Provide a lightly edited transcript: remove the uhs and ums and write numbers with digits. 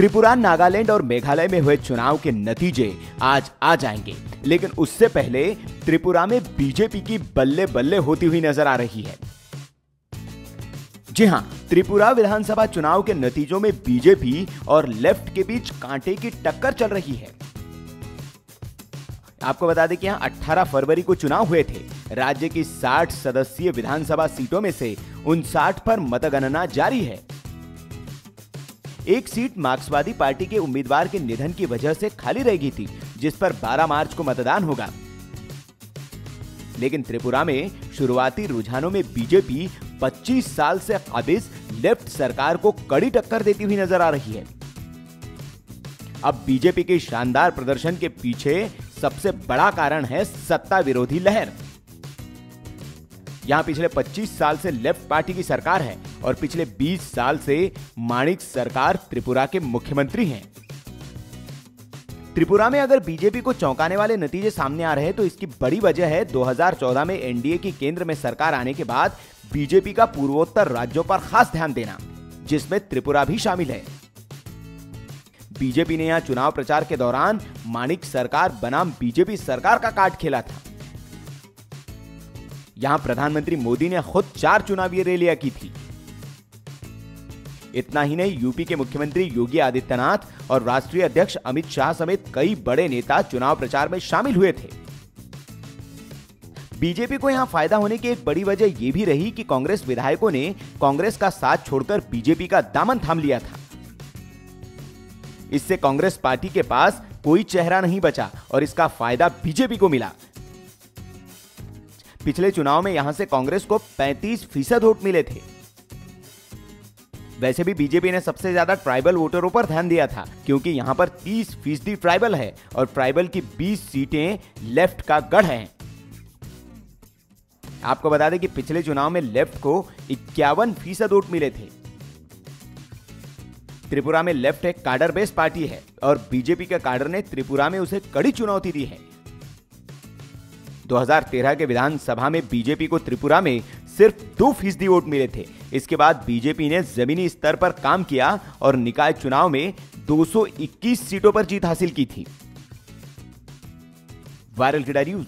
त्रिपुरा, नागालैंड और मेघालय में हुए चुनाव के नतीजे आज आ जाएंगे, लेकिन उससे पहले त्रिपुरा में बीजेपी की बल्ले बल्ले होती हुई नजर आ रही है। जी हां, त्रिपुरा विधानसभा चुनाव के नतीजों में बीजेपी और लेफ्ट के बीच कांटे की टक्कर चल रही है। आपको बता दें कि यहां 18 फरवरी को चुनाव हुए थे। राज्य की 60 सदस्यीय विधानसभा सीटों में से 59 पर मतगणना जारी है। एक सीट मार्क्सवादी पार्टी के उम्मीदवार के निधन की वजह से खाली रह गई थी, जिस पर 12 मार्च को मतदान होगा। लेकिन त्रिपुरा में शुरुआती रुझानों में बीजेपी 25 साल से काबिज लेफ्ट सरकार को कड़ी टक्कर देती हुई नजर आ रही है। अब बीजेपी के शानदार प्रदर्शन के पीछे सबसे बड़ा कारण है सत्ता विरोधी लहर। यहां पिछले 25 साल से लेफ्ट पार्टी की सरकार है और पिछले 20 साल से माणिक सरकार त्रिपुरा के मुख्यमंत्री हैं। त्रिपुरा में अगर बीजेपी को चौंकाने वाले नतीजे सामने आ रहे हैं तो इसकी बड़ी वजह है 2014 में एनडीए की केंद्र में सरकार आने के बाद बीजेपी का पूर्वोत्तर राज्यों पर खास ध्यान देना, जिसमें त्रिपुरा भी शामिल है। बीजेपी ने यहां चुनाव प्रचार के दौरान माणिक सरकार बनाम बीजेपी सरकार का कार्ड खेला था। यहां प्रधानमंत्री मोदी ने खुद 4 चुनावी रैलियां की थी। इतना ही नहीं, यूपी के मुख्यमंत्री योगी आदित्यनाथ और राष्ट्रीय अध्यक्ष अमित शाह समेत कई बड़े नेता चुनाव प्रचार में शामिल हुए थे। बीजेपी को यहां फायदा होने की एक बड़ी वजह यह भी रही कि कांग्रेस विधायकों ने कांग्रेस का साथ छोड़कर बीजेपी का दामन थाम लिया था। इससे कांग्रेस पार्टी के पास कोई चेहरा नहीं बचा और इसका फायदा बीजेपी को मिला। पिछले चुनाव में यहां से कांग्रेस को 35% वोट मिले थे। वैसे भी बीजेपी ने सबसे ज्यादा ट्राइबल वोटरों पर ध्यान दिया था, क्योंकि यहां पर 30% ट्राइबल है और ट्राइबल की 20 सीटें लेफ्ट का गढ़ हैं। आपको बता दें कि पिछले चुनाव में लेफ्ट को 51% वोट मिले थे। त्रिपुरा में लेफ्ट एक काडर बेस्ड पार्टी है और बीजेपी के काडर ने त्रिपुरा में उसे कड़ी चुनौती दी है। 2013 के विधानसभा में बीजेपी को त्रिपुरा में सिर्फ 2% वोट मिले थे। इसके बाद बीजेपी ने जमीनी स्तर पर काम किया और निकाय चुनाव में 221 सीटों पर जीत हासिल की थी। Viral news.